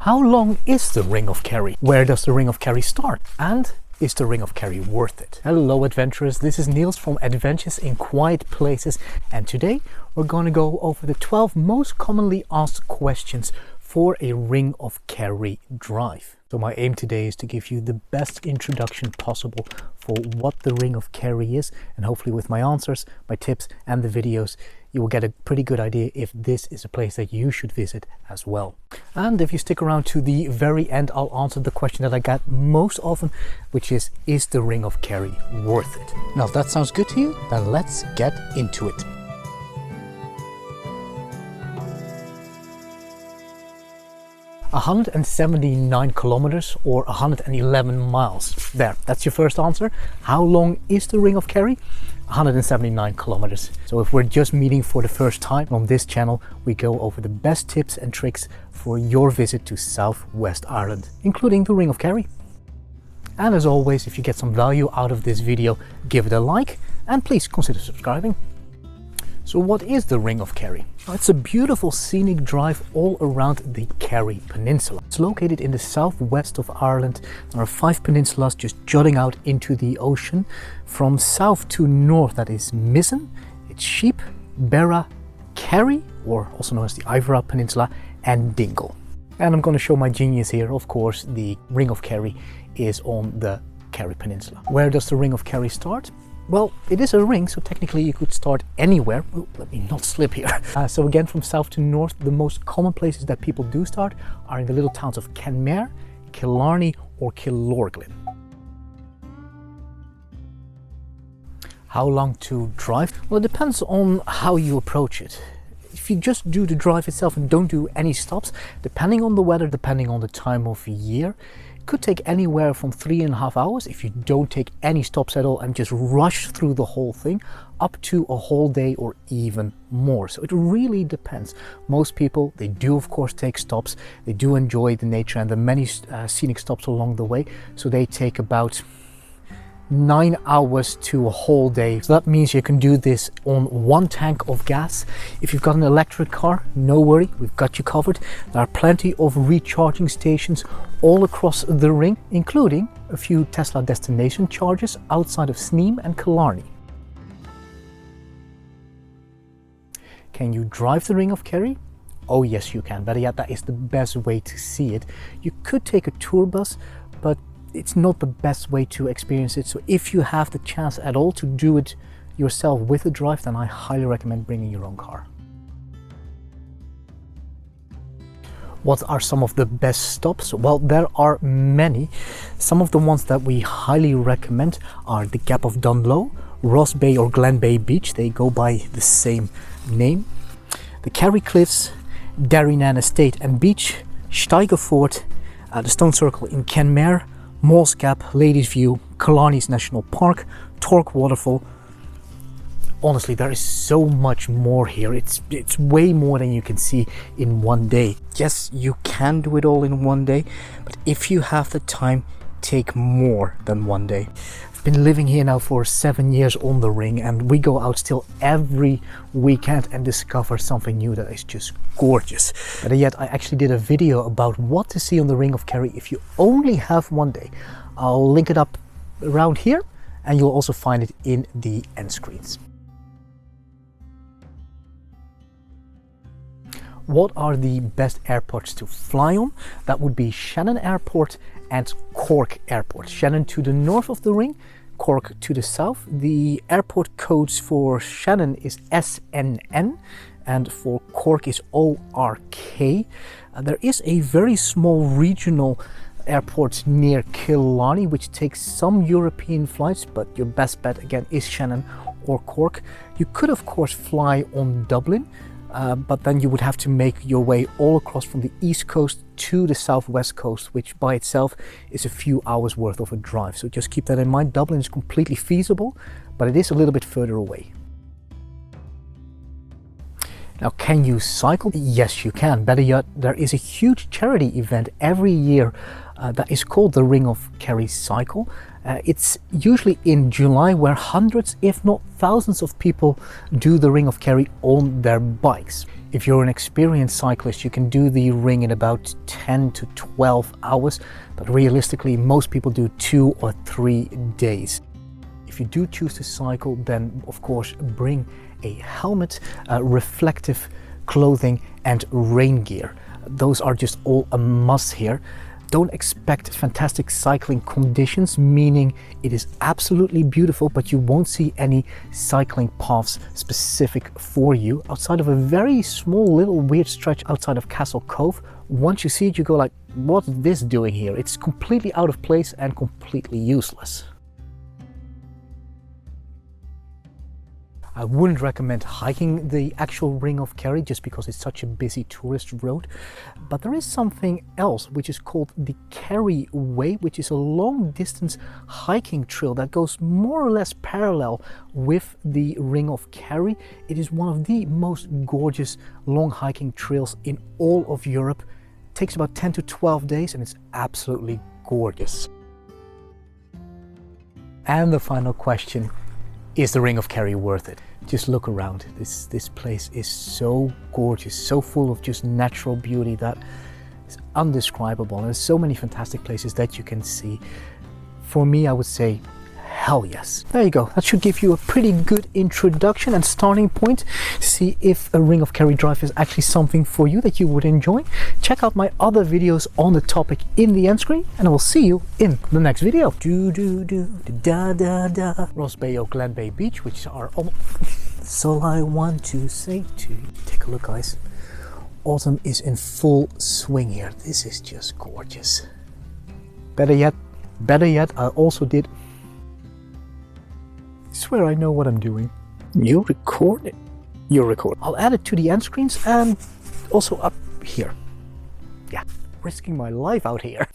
How long is the Ring of Kerry? Where does the Ring of Kerry start? And is the Ring of Kerry worth it? Hello adventurers, this is Niels from Adventures in Quiet Places, and today we're going to go over the 12 most commonly asked questions for a Ring of Kerry drive. So my aim today is to give you the best introduction possible for what the Ring of Kerry is, and hopefully with my answers, my tips and the videos you will get a pretty good idea if this is a place that you should visit as well. And if you stick around to the very end, I'll answer the question that I get most often, which is the Ring of Kerry worth it? Now if that sounds good to you, then let's get into it. "179 kilometers or 111 miles. There, that's your first answer. How long is the Ring of Kerry? 179 kilometers. So if we're just meeting for the first time on this channel, we go over the best tips and tricks for your visit to Southwest Ireland, including the Ring of Kerry. And as always, if you get some value out of this video, give it a like and please consider subscribing. So what is the Ring of Kerry? It's a beautiful scenic drive all around the Kerry Peninsula. It's located in the southwest of Ireland. There are 5 peninsulas just jutting out into the ocean. From south to north, that is Mizen, it's Sheep, Berra, Kerry, or also known as the Iveragh Peninsula, and Dingle. And I'm going to show my genius here. Of course, the Ring of Kerry is on the Kerry Peninsula. Where does the Ring of Kerry start? Well, it is a ring, so technically you could start anywhere. Oh, let me not slip here. So again, from south to north, the most common places that people do start are in the little towns of Kenmare, Killarney or Killorglin. How long to drive? Well, it depends on how you approach it. If you just do the drive itself and don't do any stops, depending on the weather, depending on the time of year, could take anywhere from 3.5 hours if you don't take any stops at all and just rush through the whole thing, up to a whole day or even more. So it really depends. Most people, they do of course take stops. They do enjoy the nature and the many scenic stops along the way. So they take about 9 hours to a whole day. So that means you can do this on 1 tank of gas. If you've got an electric car, no worry, we've got you covered. There are plenty of recharging stations all across the ring, including a few Tesla destination charges outside of Sneem and Killarney. Can you drive the Ring of Kerry? Oh yes, you can. Better yet, that is the best way to see it. You could take a tour bus, but it's not the best way to experience it. So if you have the chance at all to do it yourself with a drive, then I highly recommend bringing your own car. What are some of the best stops? Well, there are many. Some of the ones that we highly recommend are the Gap of Dunlow, Ross Bay or Glen Bay Beach, they go by the same name, the Kerry Cliffs, Derrynan Estate and Beach, Steiger Fort, the Stone Circle in Kenmare, Moss Gap, Ladies View, Killarney's National Park, Torque Waterfall. Honestly, there is so much more here. It's way more than you can see in one day. Yes, you can do it all in one day, but if you have the time, take more than one day. I've been living here now for 7 years on the ring, and we go out still every weekend and discover something new that is just gorgeous. But yet I actually did a video about what to see on the Ring of Kerry if you only have one day. I'll link it up around here and you'll also find it in the end screens. What are the best airports to fly on? That would be Shannon Airport and Cork Airport. Shannon to the north of the ring, Cork to the south. The airport codes for Shannon is SNN and for Cork is ORK. There is a very small regional airport near Killarney which takes some European flights, but your best bet again is Shannon or Cork. You could of course fly on Dublin, but then you would have to make your way all across from the east coast to the southwest coast, which by itself is a few hours worth of a drive. So just keep that in mind. Dublin is completely feasible, but it is a little bit further away. Now, can you cycle? Yes, you can. Better yet, there is a huge charity event every year that is called the Ring of Kerry cycle. It's usually in July, where hundreds, if not thousands of people do the Ring of Kerry on their bikes. If you're an experienced cyclist, you can do the ring in about 10 to 12 hours, but realistically, most people do 2 or 3 days. If you do choose to cycle, then of course bring a helmet, reflective clothing and rain gear. Those are just all a must here. Don't expect fantastic cycling conditions, meaning it is absolutely beautiful, but you won't see any cycling paths specific for you outside of a very small little weird stretch outside of Castle Cove. Once you see it, you go like, what's this doing here? It's completely out of place and completely useless. I wouldn't recommend hiking the actual Ring of Kerry just because it's such a busy tourist road, but there is something else which is called the Kerry Way, which is a long distance hiking trail that goes more or less parallel with the Ring of Kerry. It is one of the most gorgeous long hiking trails in all of Europe. It takes about 10 to 12 days and it's absolutely gorgeous. And the final question: is the Ring of Kerry worth it? Just look around. This place is so gorgeous, so full of just natural beauty that is undescribable. And there's so many fantastic places that you can see. For me, I would say hell yes. There you go. That should give you a pretty good introduction and starting point to see if a Ring of Kerry drive is actually something for you that you would enjoy. Check out my other videos on the topic in the end screen, and I will see you in the next video. Ross Bay or Glen Bay Beach, which are all. That's all I want to say to you. Take a look, guys. Autumn is in full swing here. This is just gorgeous. Better yet, I also did. I swear I know what I'm doing. You record it. You record. I'll add it to the end screens and also up here. Yeah, risking my life out here.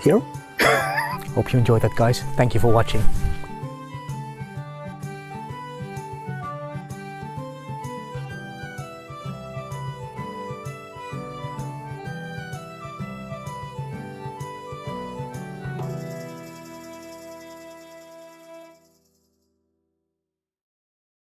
Here. Hope you enjoyed that, guys. Thank you for watching.